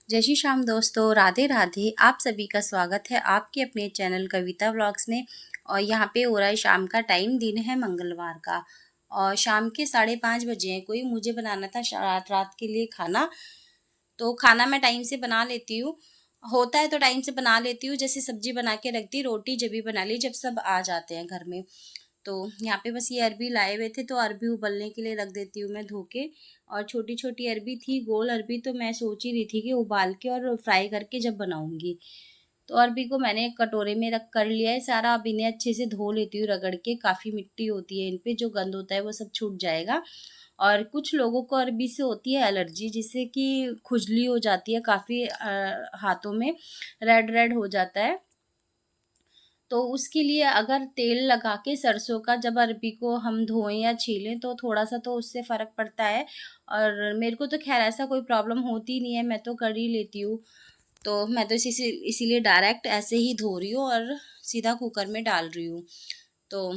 जय श्री श्याम दोस्तों, राधे राधे। आप सभी का स्वागत है आपके अपने चैनल कविता व्लॉग्स में। और यहाँ पे हो रहा है शाम का टाइम, दिन है मंगलवार का और शाम के 5:30 बजे हैं। कोई मुझे बनाना था रात रात के लिए खाना, तो खाना मैं टाइम से बना लेती हूँ। होता है तो टाइम से बना लेती हूँ, जैसे सब्जी बना के रख दी, रोटी जब भी बना ली जब सब आ जाते हैं घर में। तो यहाँ पे बस ये अरबी लाए हुए थे तो अरबी उबलने के लिए रख देती हूँ मैं धो के। और छोटी छोटी अरबी थी, गोल अरबी, तो मैं सोच ही रही थी कि उबाल के और फ्राई करके जब बनाऊंगी। तो अरबी को मैंने एक कटोरे में रख कर लिया है सारा। अब इन्हें अच्छे से धो लेती हूँ रगड़ के, काफ़ी मिट्टी होती है इन पे, जो गंद होता है वो सब छूट जाएगा। और कुछ लोगों को अरबी से होती है एलर्जी, जिससे कि खुजली हो जाती है काफ़ी, हाथों में रेड रेड हो जाता है। तो उसके लिए अगर तेल लगा के सरसों का जब अरबी को हम धोएं या छीलें तो थोड़ा सा तो उससे फ़र्क पड़ता है। और मेरे को तो खैर ऐसा कोई प्रॉब्लम होती नहीं है, मैं तो कर ही लेती हूँ। तो मैं तो इसीलिए डायरेक्ट ऐसे ही धो रही हूँ और सीधा कुकर में डाल रही हूँ। तो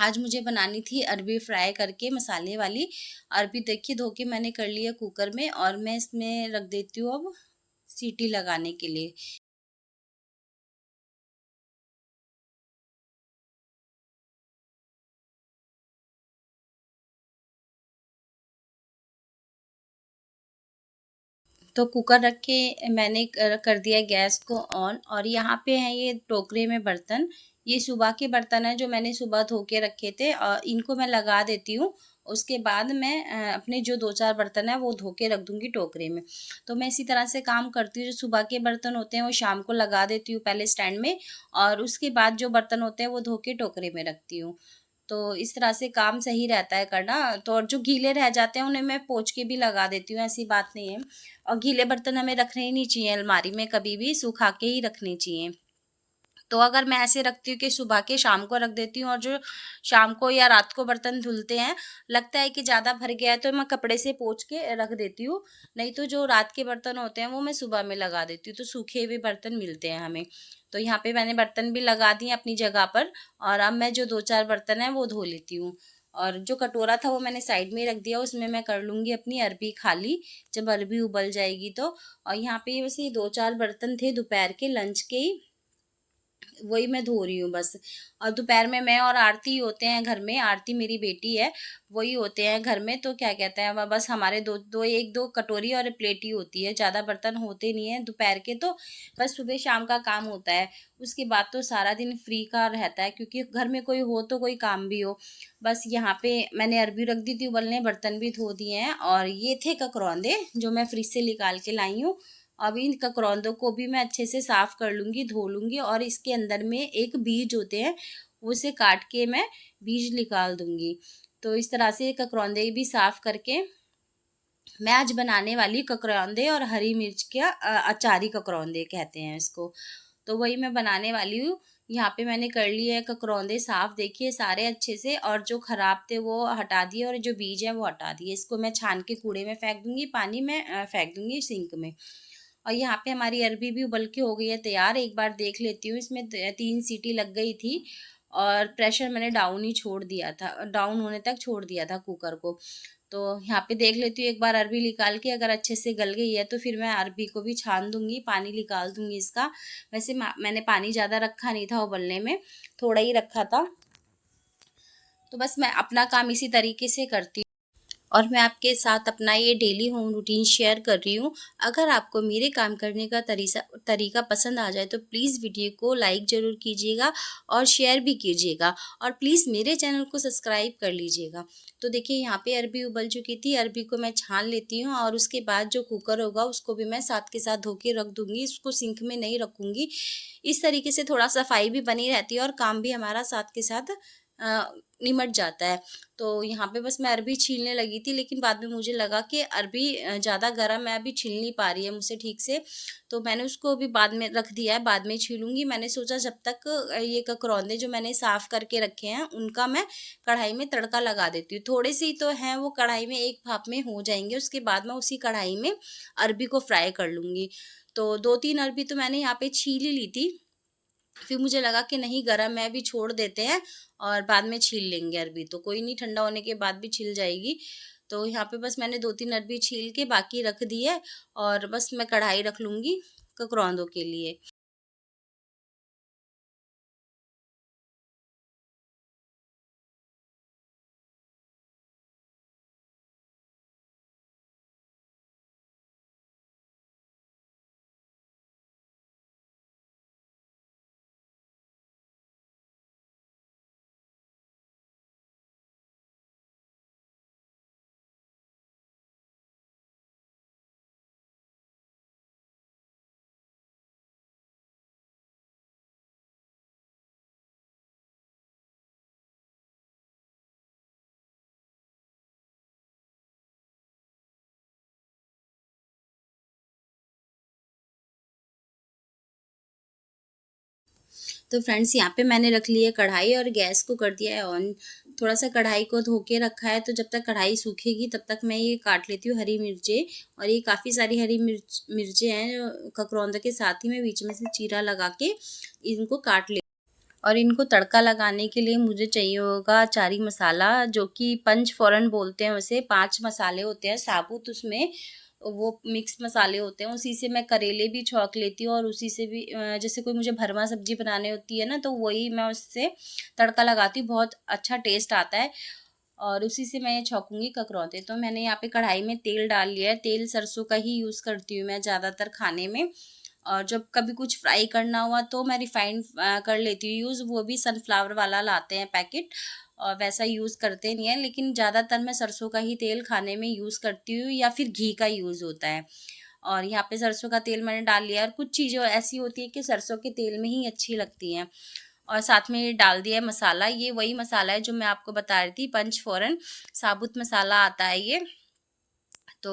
आज मुझे बनानी थी अरबी फ्राई करके मसाले वाली। अरबी देखिए धो के मैंने कर लिया कुकर में, और मैं इसमें रख देती हूँ अब सीटी लगाने के लिए। तो कुकर रख के मैंने कर दिया गैस को ऑन। और यहाँ पे हैं ये टोकरे में बर्तन। ये सुबह के बर्तन हैं जो मैंने सुबह धो के रखे थे, और इनको मैं लगा देती हूँ। उसके बाद मैं अपने जो 2-4 बर्तन हैं वो धो के रख दूँगी टोकरे में। तो मैं इसी तरह से काम करती हूँ, जो सुबह के बर्तन होते हैं वो शाम को लगा देती हूँ पहले स्टैंड में, और उसके बाद जो बर्तन होते हैं वो धो के टोकरे में रखती हूँ। तो इस तरह से काम सही रहता है करना। तो और जो गीले रह जाते हैं उन्हें मैं पोंछ के भी लगा देती हूँ, ऐसी बात नहीं है। और गीले बर्तन हमें रखने ही नहीं चाहिए अलमारी में, कभी भी सुखा के ही रखने चाहिए। तो अगर मैं ऐसे रखती हूँ कि सुबह के शाम को रख देती हूँ, और जो शाम को या रात को बर्तन धुलते हैं, लगता है कि ज़्यादा भर गया है तो मैं कपड़े से पोंछ के रख देती हूँ। नहीं तो जो रात के बर्तन होते हैं वो मैं सुबह में लगा देती हूँ, तो सूखे हुए बर्तन मिलते हैं हमें। तो यहाँ पे मैंने बर्तन भी लगा दिए अपनी जगह पर, और अब मैं जो 2-4 बर्तन हैं वो धो लेती हूँ। और जो कटोरा था वो मैंने साइड में ही रख दिया, उसमें मैं कर लूँगी अपनी अरबी खाली, जब अरबी उबल जाएगी तो। और यहाँ पे बस ये 2-4 बर्तन थे दोपहर के लंच के ही, वही मैं धो रही हूँ बस। और दोपहर में मैं और आरती होते हैं घर में, आरती मेरी बेटी है, वही होते हैं घर में। तो क्या कहते हैं, बस हमारे दो दो 1-2 कटोरी और प्लेट ही होती है, ज़्यादा बर्तन होते नहीं हैं दोपहर के। तो बस सुबह शाम का काम होता है, उसके बाद तो सारा दिन फ्री का रहता है, क्योंकि घर में कोई हो तो कोई काम भी हो। बस यहाँ पे मैंने अरबी रख दी थी उबलने, बर्तन भी धो दिए हैं। और ये थे ककरौंदे जो मैं फ्रिज से निकाल के लाई हूँ। अभी इन ककरौंदों को भी मैं अच्छे से साफ़ कर लूँगी, धो लूँगी, और इसके अंदर में एक बीज होते हैं, उसे काट के मैं बीज निकाल दूँगी। तो इस तरह से ककरौंदे भी साफ़ करके मैं आज बनाने वाली ककरौंदे और हरी मिर्च का अचारी ककरौंदे कहते हैं इसको। तो वही मैं बनाने वाली हूँ। यहाँ पे मैंने कर लिए हैं ककरौंदे साफ़, देखिए सारे अच्छे से, और जो ख़राब थे वो हटा दिए और जो बीज हैं वो हटा दिए। इसको मैं छान के कूड़े में फेंक दूँगी, पानी में फेंक दूँगी सिंक में। और यहाँ पे हमारी अरबी भी उबल के हो गई है तैयार। एक बार देख लेती हूँ, इसमें 3 सीटी लग गई थी, और प्रेशर मैंने डाउन ही छोड़ दिया था, डाउन होने तक छोड़ दिया था कुकर को। तो यहाँ पे देख लेती हूँ एक बार अरबी निकाल के, अगर अच्छे से गल गई है तो फिर मैं अरबी को भी छान दूँगी, पानी निकाल दूँगी इसका। वैसे मैंने पानी ज़्यादा रखा नहीं था उबलने में, थोड़ा ही रखा था। तो बस मैं अपना काम इसी तरीके से करती हूँ। और मैं आपके साथ अपना ये डेली होम रूटीन शेयर कर रही हूँ। अगर आपको मेरे काम करने का तरीका पसंद आ जाए तो प्लीज़ वीडियो को लाइक ज़रूर कीजिएगा और शेयर भी कीजिएगा, और प्लीज़ मेरे चैनल को सब्सक्राइब कर लीजिएगा। तो देखिए यहाँ पे अरबी उबल चुकी थी, अरबी को मैं छान लेती हूँ, और उसके बाद जो कुकर होगा उसको भी मैं साथ के साथ धो के रख दूँगी, उसको सिंक में नहीं रखूँगी। इस तरीके से थोड़ा सफाई भी बनी रहती है और काम भी हमारा साथ के साथ निमट जाता है। तो यहाँ पे बस मैं अरबी छीलने लगी थी, लेकिन बाद में मुझे लगा कि अरबी ज़्यादा गर्म है, अभी छिल नहीं पा रही है मुझसे ठीक से। तो मैंने उसको भी बाद में रख दिया है, बाद में छीलूँगी। मैंने सोचा जब तक ये ककरौंदे जो मैंने साफ़ करके रखे हैं उनका मैं कढ़ाई में तड़का लगा देती हूँ। थोड़े से ही तो हैं, वो कढ़ाई में एक भाप में हो जाएँगे, उसके बाद मैं उसी कढ़ाई में अरबी को फ्राई कर लूँगी। तो 2-3 अरबी तो मैंने यहाँ पे छील ही ली थी। फिर मुझे लगा कि नहीं गरम है, अभी छोड़ देते हैं और बाद में छील लेंगे अरबी, तो कोई नहीं, ठंडा होने के बाद भी छिल जाएगी। तो यहाँ पे बस मैंने 2-3 अरबी छील के बाकी रख दी है और बस मैं कढ़ाई रख लूँगी ककरौंदों के लिए। तो फ्रेंड्स यहाँ पे मैंने रख ली है कढ़ाई और गैस को कर दिया है ऑन। थोड़ा सा कढ़ाई को धो के रखा है, तो जब तक कढ़ाई सूखेगी तब तक मैं ये काट लेती हूँ हरी मिर्चें। और ये काफ़ी सारी हरी मिर्चें हैं जो ककरौंदे के साथ ही मैं बीच में से चीरा लगा के इनको काट ले। और इनको तड़का लगाने के लिए मुझे चाहिए होगा चारी मसाला, जो कि पंच फोरन बोलते हैं उसे। 5 मसाले होते हैं साबुत, उसमें वो मिक्स मसाले होते हैं। उसी से मैं करेले भी छौंक लेती हूँ और उसी से भी जैसे कोई मुझे भरमा सब्जी बनानी होती है ना, तो वही मैं उससे तड़का लगाती हूँ, बहुत अच्छा टेस्ट आता है। और उसी से मैं छौंकूंगी ककरौंदे। तो मैंने यहाँ पे कढ़ाई में तेल डाल लिया है। तेल सरसों का ही यूज़ करती हूँ मैं ज़्यादातर खाने में। और जब कभी कुछ फ्राई करना हुआ तो मैं रिफाइंड कर लेती हूँ यूज़, वो भी सनफ्लावर वाला लाते हैं पैकेट, और वैसा यूज़ करते नहीं है, लेकिन ज़्यादातर मैं सरसों का ही तेल खाने में यूज़ करती हूँ या फिर घी का यूज़ होता है। और यहाँ पे सरसों का तेल मैंने डाल लिया। और कुछ चीज़ें ऐसी होती है कि सरसों के तेल में ही अच्छी लगती हैं। और साथ में डाल दिया है मसाला। ये वही मसाला है जो मैं आपको बता रही थी, पंचफोरन साबुत मसाला आता है ये। तो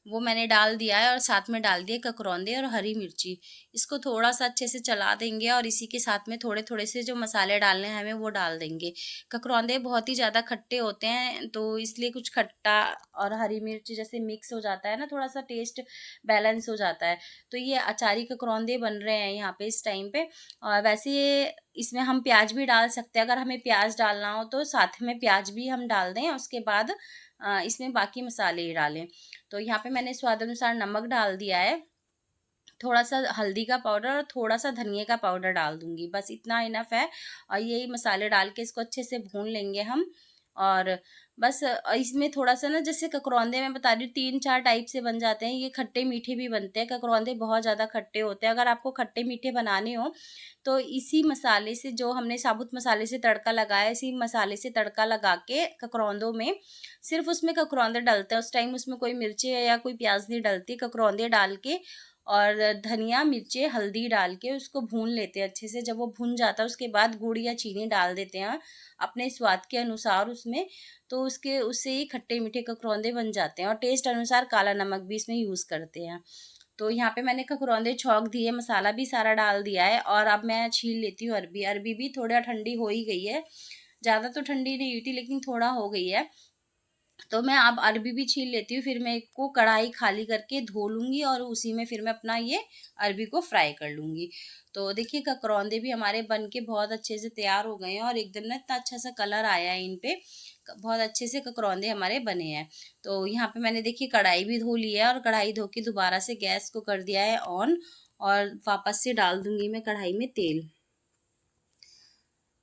वो मैंने डाल दिया है और साथ में डाल दिए ककरौंदे और हरी मिर्ची। इसको थोड़ा-सा अच्छे से चला देंगे और इसी के साथ में थोड़े-थोड़े से जो मसाले डालने हैं हमें वो डाल देंगे। ककरौंदे बहुत ही ज़्यादा खट्टे होते हैं, तो इसलिए कुछ खट्टा और हरी मिर्च जैसे मिक्स हो जाता है ना, थोड़ा-सा टेस्ट बैलेंस हो जाता है। तो ये अचारी ककरौंदे बन रहे हैं यहाँ पे इस टाइम पे। और वैसे इसमें हम प्याज़ भी डाल सकते हैं, अगर हमें प्याज़ डालना हो तो साथ में प्याज़ भी हम डाल दें, उसके बाद इसमें बाकी मसाले ही डालें। तो यहाँ पे मैंने स्वाद अनुसार नमक डाल दिया है, थोड़ा-सा हल्दी का पाउडर और थोड़ा-सा धनिये का पाउडर डाल दूँगी, बस इतना इनफ है। और यही मसाले डाल के इसको अच्छे से भून लेंगे हम। और बस इसमें थोड़ा-सा ना, जैसे ककरौंदे मैं बता रही हूँ 3-4 टाइप से बन जाते हैं, ये खट्टे-मीठे भी बनते हैं। ककरौंदे बहुत ज़्यादा खट्टे होते हैं, अगर आपको खट्टे-मीठे बनाने हो तो इसी मसाले से, जो हमने साबुत मसाले से तड़का लगाया है, इसी मसाले से तड़का लगा के ककरौंदों में, सिर्फ़ उसमें ककरौंदे डलते हैं, उस टाइम उसमें कोई मिर्ची या कोई प्याज़ नहीं डलती। ककरौंदे डाल के और धनिया, मिर्ची, हल्दी डाल के उसको भून लेते हैं अच्छे से। जब वो भुन जाता है उसके बाद गुड़ या चीनी डाल देते हैं अपने स्वाद के अनुसार उसमें, तो उसके उससे ही खट्टे-मीठे ककरौंदे बन जाते हैं। और टेस्ट अनुसार काला नमक भी इसमें यूज़ करते हैं। तो यहाँ पे मैंने ककरौंदे छौंक दिए, मसाला भी सारा डाल दिया है और अब मैं छील लेती हूँ अरबी। अरबी भी थोड़ा ठंडी हो ही गई है, ज़्यादा तो ठंडी नहीं हुई थी लेकिन थोड़ा हो गई है। तो मैं अब अरबी भी छील लेती हूँ, फिर मैं इसको कढ़ाई खाली करके धो लूँगी और उसी में फिर मैं अपना ये अरबी को फ्राई कर लूँगी। तो देखिए ककरौंदे भी हमारे बन के बहुत अच्छे से तैयार हो गए हैं और एकदम ना इतना अच्छा सा कलर आया है इन पे, बहुत अच्छे से ककरौंदे हमारे बने हैं। तो यहाँ पे मैंने देखिए कढ़ाई भी धो ली है और कढ़ाई धो के दोबारा से गैस को कर दिया है ऑन, और वापस से डाल दूँगी मैं कढ़ाई में तेल।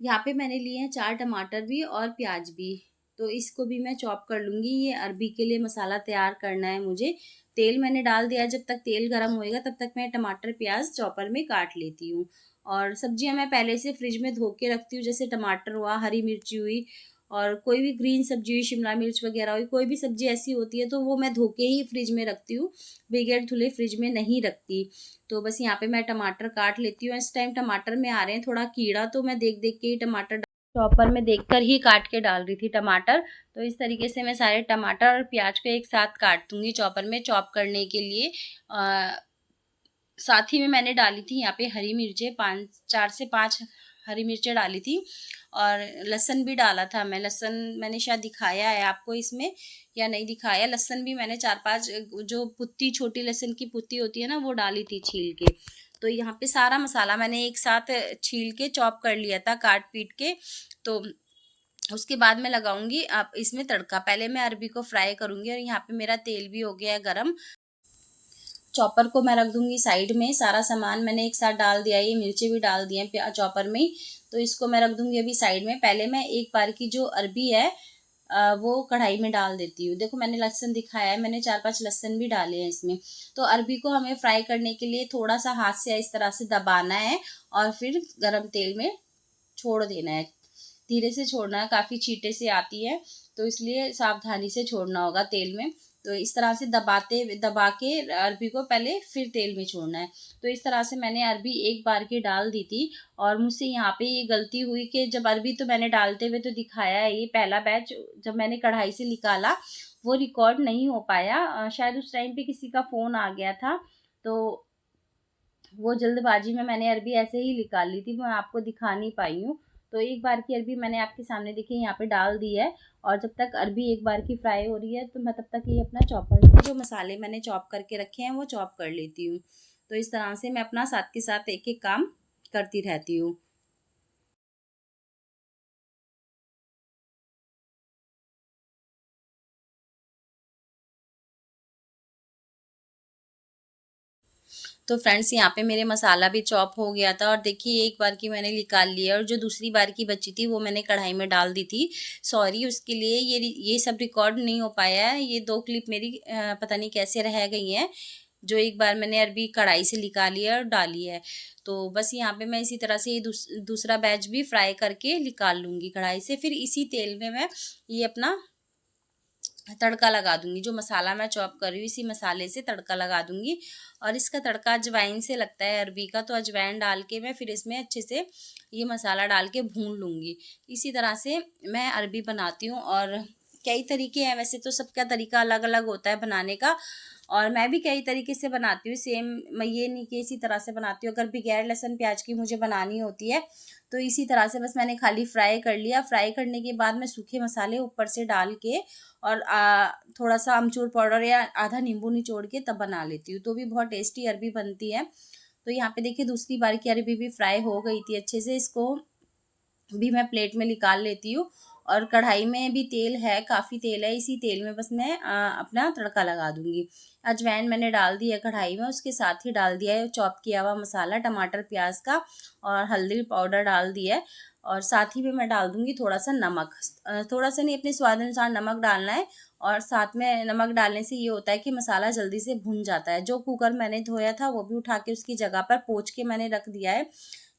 यहाँ पे मैंने लिए हैं 4 टमाटर भी और प्याज भी, तो इसको भी मैं चॉप कर लूँगी। ये अरबी के लिए मसाला तैयार करना है मुझे। तेल मैंने डाल दिया है, जब तक तेल गरम होएगा तब तक मैं टमाटर प्याज चॉपर में काट लेती हूँ। और सब्जियाँ मैं पहले से फ्रिज में धो के रखती हूँ, जैसे टमाटर हुआ, हरी मिर्ची हुई, और कोई भी ग्रीन सब्जी हुई, शिमला मिर्च वगैरह हुई, कोई भी सब्जी ऐसी होती है तो वो मैं धो के ही फ्रिज में रखती हूँ, बगैर धुले फ्रिज में नहीं रखती। तो बस यहाँ पे मैं टमाटर काट लेती हूँ। इस टाइम टमाटर में आ रहे हैं थोड़ा कीड़ा, तो मैं देख देख के ही टमाटर चॉपर में देखकर ही काट के डाल रही थी टमाटर। तो इस तरीके से मैं सारे टमाटर और प्याज को एक साथ काट दूंगी चॉपर में चॉप करने के लिए। साथ ही में मैंने डाली थी यहाँ पे हरी मिर्चें, 4 से 5 हरी मिर्चें डाली थी। और लहसुन भी डाला था मैं, लहसुन मैंने शायद दिखाया है आपको इसमें या नहीं दिखाया। लहसुन भी मैंने 4-5 जो पुत्ती, छोटी लहसुन की पुत्ती होती है ना, वो डाली थी छील के। तो यहाँ पे सारा मसाला मैंने एक साथ छील के चॉप कर लिया था, काट पीट के। तो उसके बाद मैं लगाऊंगी अब इसमें तड़का। पहले मैं अरबी को फ्राई करूंगी और यहाँ पे मेरा तेल भी हो गया है गरम। चॉपर को मैं रख दूंगी साइड में। सारा सामान मैंने एक साथ डाल दिया है, ये मिर्ची भी डाल दी है चॉपर में ही, तो इसको मैं रख दूंगी अभी साइड में। पहले मैं एक बार की जो अरबी है वो कढ़ाई में डाल देती हूँ। देखो मैंने लहसुन दिखाया है, मैंने 4-5 लहसुन भी डाले हैं इसमें। तो अरबी को हमें फ्राई करने के लिए थोड़ा सा हाथ से इस तरह से दबाना है और फिर गरम तेल में छोड़ देना है। धीरे से छोड़ना है, काफ़ी छींटे से आती है, तो इसलिए सावधानी से छोड़ना होगा तेल में। तो इस तरह से दबा के अरबी को पहले फिर तेल में छोड़ना है। तो इस तरह से मैंने अरबी एक बार की डाल दी थी। और मुझसे यहाँ पे ये गलती हुई कि जब अरबी तो मैंने डालते हुए तो दिखाया है, ये पहला बैच जब मैंने कढ़ाई से निकाला वो रिकॉर्ड नहीं हो पाया। शायद उस टाइम पे किसी का फ़ोन आ गया था, तो वो जल्दबाजी में मैंने अरबी ऐसे ही निकाल ली थी, मैं आपको दिखा नहीं पाई हूँ। तो एक बार की अरबी मैंने आपके सामने देखिए यहाँ पे डाल दी है। और जब तक अरबी एक बार की फ्राई हो रही है तो मैं तब तक ये अपना चॉपर से जो मसाले मैंने चॉप करके रखे हैं वो चॉप कर लेती हूँ। तो इस तरह से मैं अपना साथ के साथ एक एक काम करती रहती हूँ। तो फ्रेंड्स यहाँ पे मेरे मसाला भी चॉप हो गया था और देखिए एक बार की मैंने निकाल लिया और जो दूसरी बार की बची थी वो मैंने कढ़ाई में डाल दी थी। सॉरी उसके लिए, ये सब रिकॉर्ड नहीं हो पाया है। ये 2 क्लिप मेरी पता नहीं कैसे रह गई हैं, जो एक बार मैंने अरबी कढ़ाई से निकाली है और डाली है। तो बस यहाँ पे मैं इसी तरह से ये दूसरा बैच भी फ्राई करके निकाल लूँगी कढ़ाई से। फिर इसी तेल में मैं ये अपना तड़का लगा दूंगी। जो मसाला मैं चॉप कर रही हूँ इसी मसाले से तड़का लगा दूंगी। और इसका तड़का अजवाइन से लगता है अरबी का, तो अजवाइन डाल के मैं फिर इसमें अच्छे से ये मसाला डाल के भून लूँगी। इसी तरह से मैं अरबी बनाती हूँ। और कई तरीके हैं, वैसे तो सबका तरीका अलग अलग होता है बनाने का, और मैं भी कई तरीके से बनाती हूँ सेम। मैं ये नहीं कि इसी तरह से बनाती हूँ। अगर बगैर लहसुन प्याज की मुझे बनानी होती है तो इसी तरह से बस मैंने खाली फ्राई कर लिया। फ्राई करने के बाद मैं सूखे मसाले ऊपर से डाल के और थोड़ा सा अमचूर पाउडर या आधा नींबू निचोड़ के तब बना लेती हूँ, तो भी बहुत टेस्टी अरबी बनती है। तो यहाँ पे देखिए दूसरी बार की अरबी भी फ्राई हो गई थी अच्छे से, इसको भी मैं प्लेट में निकाल लेती हूँ। और कढ़ाई में भी तेल है, काफ़ी तेल है, इसी तेल में बस मैं अपना तड़का लगा दूँगी। अजवाइन मैंने डाल दी है कढ़ाई में, उसके साथ ही डाल दिया है चॉप किया हुआ मसाला टमाटर प्याज का, और हल्दी पाउडर डाल दिया है। और साथ ही में मैं डाल दूँगी थोड़ा सा नमक, थोड़ा सा नहीं, अपने स्वाद अनुसार नमक डालना है। और साथ में नमक डालने से ये होता है कि मसाला जल्दी से भुन जाता है। जो कुकर मैंने धोया था वो भी उठा के उसकी जगह पर पोंछ के मैंने रख दिया है।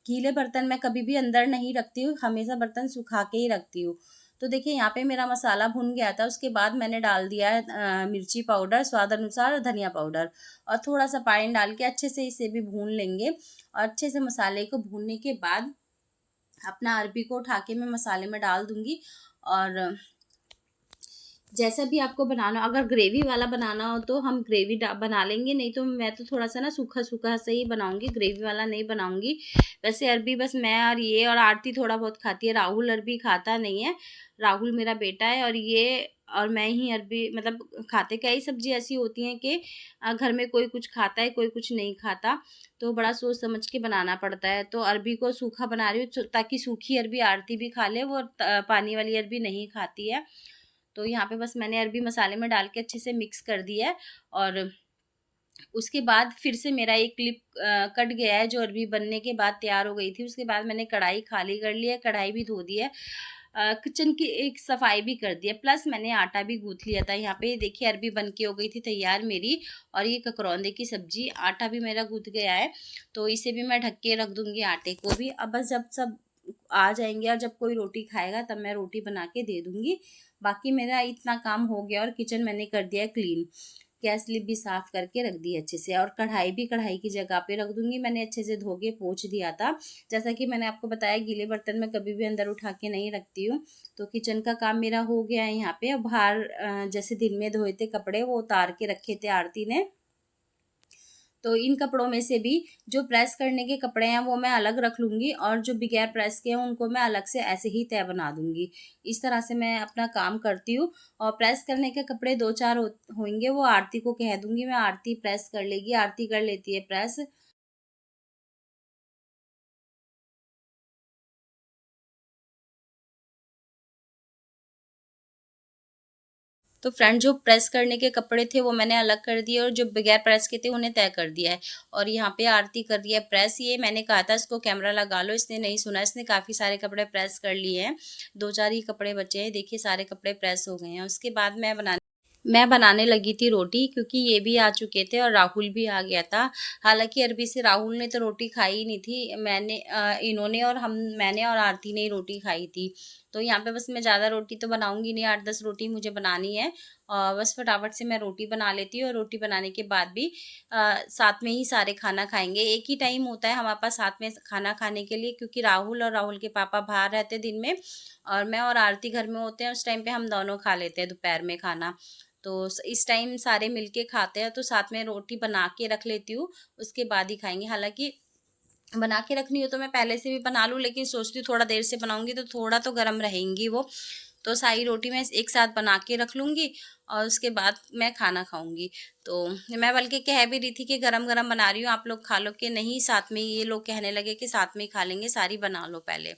गीले बर्तन मैं कभी भी अंदर नहीं रखती हूँ, हमेशा बर्तन सुखा के ही रखती हूँ। तो देखिए यहाँ पे मेरा मसाला भुन गया था, उसके बाद मैंने डाल दिया है मिर्ची पाउडर स्वाद अनुसार, धनिया पाउडर, और थोड़ा सा पानी डाल के अच्छे से इसे भी भून लेंगे। और अच्छे से मसाले को भूनने के बाद अपना अरबी को उठा के मैं मसाले में डाल दूँगी। और जैसा भी आपको बनाना, अगर ग्रेवी वाला बनाना हो तो हम ग्रेवी बना लेंगे, नहीं तो मैं तो थोड़ा सा ना सूखा सूखा से ही बनाऊंगी, ग्रेवी वाला नहीं बनाऊंगी। वैसे अरबी बस मैं और ये और आरती थोड़ा बहुत खाती है, राहुल अरबी खाता नहीं है। राहुल मेरा बेटा है और ये और मैं ही अरबी मतलब खाते। कई सब्जी ऐसी होती हैं कि घर में कोई कुछ खाता है कोई कुछ नहीं खाता, तो बड़ा सोच समझ के बनाना पड़ता है। तो अरबी को सूखा बना रही हूँ ताकि सूखी अरबी आरती भी खा ले, वो पानी वाली अरबी नहीं खाती है। तो यहाँ पे बस मैंने अरबी मसाले में डाल के अच्छे से मिक्स कर दिया है। और उसके बाद फिर से मेरा एक क्लिप कट गया है, जो अरबी बनने के बाद तैयार हो गई थी। उसके बाद मैंने कढ़ाई खाली कर ली है, कढ़ाई भी धो दी है, किचन की एक सफाई भी कर दी है, प्लस मैंने आटा भी गूँथ लिया था। यहाँ पे देखिए अरबी बन के हो गई थी तैयार मेरी। और ये ककरौंदे की सब्जी, आटा भी मेरा गूँथ गया है, तो इसे भी मैं ढक के रख दूँगी आटे को भी। अब बस जब सब आ जाएंगे और जब कोई रोटी खाएगा तब मैं रोटी बना के दे दूँगी। बाकी मेरा इतना काम हो गया और किचन मैंने कर दिया है क्लीन। गैस लिप भी साफ़ करके रख दी अच्छे से, और कढ़ाई भी कढ़ाई की जगह पे रख दूँगी। मैंने अच्छे से धो के पोंछ दिया था। जैसा कि मैंने आपको बताया गीले बर्तन मैं कभी भी अंदर उठा के नहीं रखती हूँ। तो किचन का काम मेरा हो गया है यहाँ पे। अब बाहर जैसे दिन में धोए थे कपड़े वो उतार के रखे थे आरती ने। तो इन कपड़ों में से भी जो प्रेस करने के कपड़े हैं वो मैं अलग रख लूँगी, और जो बगैर प्रेस के हैं उनको मैं अलग से ऐसे ही तह बना दूँगी। इस तरह से मैं अपना काम करती हूँ। और प्रेस करने के कपड़े 2-4 होंगे, वो आरती को कह दूँगी मैं, आरती प्रेस कर लेगी, आरती कर लेती है प्रेस। तो फ्रेंड जो प्रेस करने के कपड़े थे वो मैंने अलग कर दिए और जो बगैर प्रेस के थे उन्हें तय कर दिया है। और यहाँ पे आरती कर रही है प्रेस। ये मैंने कहा था इसको कैमरा लगा लो, इसने नहीं सुना, इसने काफ़ी सारे कपड़े प्रेस कर लिए हैं। 2-4 ही कपड़े बचे हैं, देखिए सारे कपड़े प्रेस हो गए हैं। उसके बाद मैं बनाने लगी थी रोटी, क्योंकि ये भी आ चुके थे और राहुल भी आ गया था। हालाँकि अरबी से राहुल ने तो रोटी खाई ही नहीं थी। इन्होंने और मैंने और आरती ने ही रोटी खाई थी। तो यहाँ पे बस मैं ज़्यादा रोटी तो बनाऊँगी नहीं, 8-10 रोटी मुझे बनानी है। बस फटाफट से मैं रोटी बना लेती हूँ और रोटी बनाने के बाद भी साथ में ही सारे खाना खाएँगे। एक ही टाइम होता है हमारे पास साथ में खाना खाने के लिए, क्योंकि राहुल और राहुल के पापा बाहर रहते हैं दिन में और मैं और आरती घर में होते हैं। उस टाइम पे हम दोनों खा लेते हैं दोपहर में खाना। तो इस टाइम सारे मिलके खाते हैं, तो साथ में रोटी बना के रख लेती हूँ, उसके बाद ही खाएँगे। हालाँकि बना के रखनी हो तो मैं पहले से भी बना लूँ, लेकिन सोचती हूँ थोड़ा देर से बनाऊँगी तो थोड़ा तो गर्म रहेंगी वो। तो सारी रोटी मैं एक साथ बना के रख लूँगी और उसके बाद मैं खाना खाऊँगी। तो मैं बल्कि कह भी रही थी कि गरम-गरम बना रही हूँ, आप लोग खा लो, कि नहीं साथ में ही ये लोग कहने लगे कि साथ में ही खा लेंगे, सारी बना लो पहले।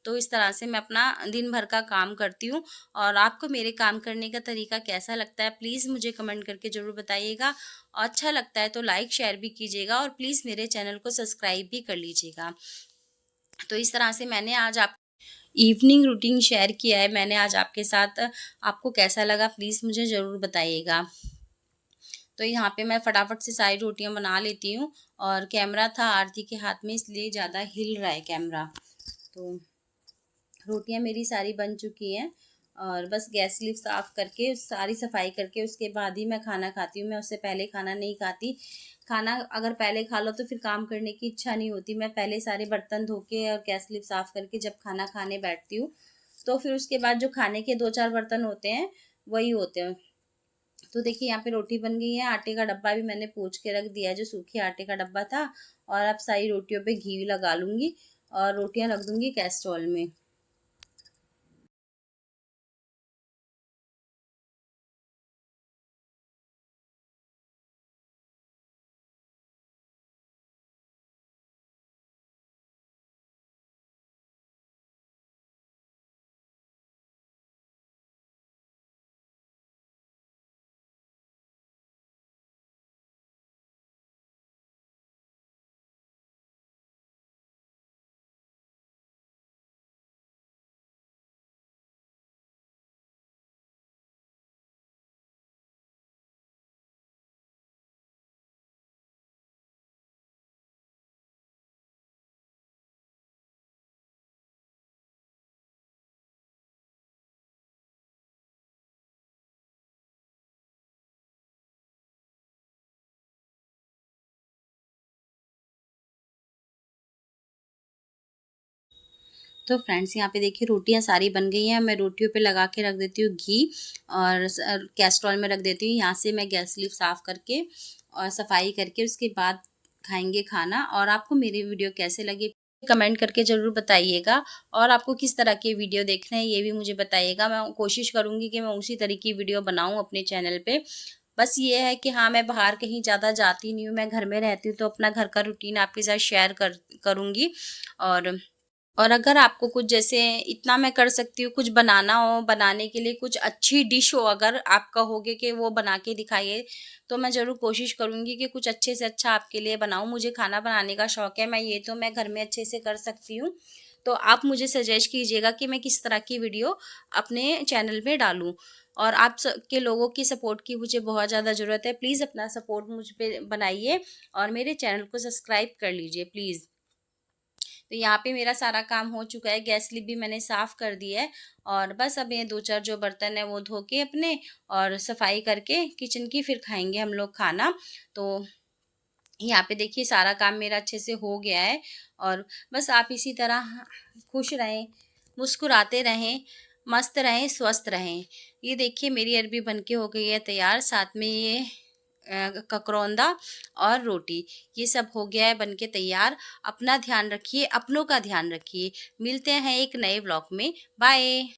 तो इस तरह से मैं अपना दिन भर का काम करती हूँ। और आपको मेरे काम करने का तरीका कैसा लगता है प्लीज़ मुझे कमेंट करके ज़रूर बताइएगा। अच्छा लगता है तो लाइक शेयर भी कीजिएगा और प्लीज़ मेरे चैनल को सब्सक्राइब भी कर लीजिएगा। तो इस तरह से मैंने आज आप इवनिंग रूटीन शेयर किया है मैंने आज आपके साथ। आपको कैसा लगा प्लीज़ मुझे ज़रूर बताइएगा। तो यहाँ पे मैं फटाफट से सारी रोटियाँ बना लेती हूँ और कैमरा था आरती के हाथ में, इसलिए ज़्यादा हिल रहा है कैमरा। तो रोटियां मेरी सारी बन चुकी हैं और बस गैस स्लिप साफ़ करके सारी सफाई करके उसके बाद ही मैं खाना खाती हूँ। मैं उससे पहले खाना नहीं खाती। खाना अगर पहले खा लो तो फिर काम करने की इच्छा नहीं होती। मैं पहले सारे बर्तन धो के और गैस स्लिप साफ़ करके जब खाना खाने बैठती हूँ, तो फिर उसके बाद जो खाने के 2-4 बर्तन होते हैं वही होते हैं। तो देखिए यहाँ पे रोटी बन गई है। आटे का डब्बा भी मैंने पोंछ के रख दिया है, जो सूखे आटे का डब्बा था। और अब सारी रोटियों पे घी लगा लूँगी और रोटियाँ रख दूँगी कैस्ट्रॉल में। तो फ्रेंड्स यहाँ पे देखिए रोटियाँ सारी बन गई हैं। मैं रोटियों पे लगा के रख देती हूँ घी और कैस्ट्रॉल में रख देती हूँ। यहाँ से मैं गैस स्लिप साफ़ करके और सफाई करके उसके बाद खाएंगे खाना। और आपको मेरी वीडियो कैसे लगी कमेंट करके ज़रूर बताइएगा। और आपको किस तरह के वीडियो देखना है ये भी मुझे बताइएगा। मैं कोशिश करूँगी कि मैं उसी तरह की वीडियो बनाऊँ अपने चैनल पे। बस ये है कि हाँ, मैं बाहर कहीं ज़्यादा जाती नहीं हूँ, मैं घर में रहती हूँ, तो अपना घर का रूटीन आपके साथ शेयर करूँगी। और अगर आपको कुछ जैसे इतना मैं कर सकती हूँ, कुछ बनाना हो, बनाने के लिए कुछ अच्छी डिश हो, अगर आप कहोगे कि वो बना के दिखाइए, तो मैं ज़रूर कोशिश करूँगी कि कुछ अच्छे से अच्छा आपके लिए बनाऊँ। मुझे खाना बनाने का शौक है, मैं घर में अच्छे से कर सकती हूँ। तो आप मुझे सजेस्ट कीजिएगा कि मैं किस तरह की वीडियो अपने चैनल पे डालूँ। और आप स के लोगों की सपोर्ट की मुझे बहुत ज़्यादा ज़रूरत है। प्लीज़ अपना सपोर्ट मुझ पे बनाइए और मेरे चैनल को सब्सक्राइब कर लीजिए प्लीज़। तो यहाँ पे मेरा सारा काम हो चुका है, गैस स्लिप भी मैंने साफ़ कर दी है और बस अब ये 2-4 जो बर्तन है वो धो के अपने और सफाई करके किचन की फिर खाएंगे हम लोग खाना। तो यहाँ पे देखिए सारा काम मेरा अच्छे से हो गया है और बस आप इसी तरह खुश रहें, मुस्कुराते रहें, मस्त रहें, स्वस्थ रहें। ये देखिए मेरी अरबी बनके हो गई है तैयार, साथ में ये ककरौंदा और रोटी, ये सब हो गया है बनके तैयार। अपना ध्यान रखिए, अपनों का ध्यान रखिए। मिलते हैं एक नए ब्लॉग में। बाय।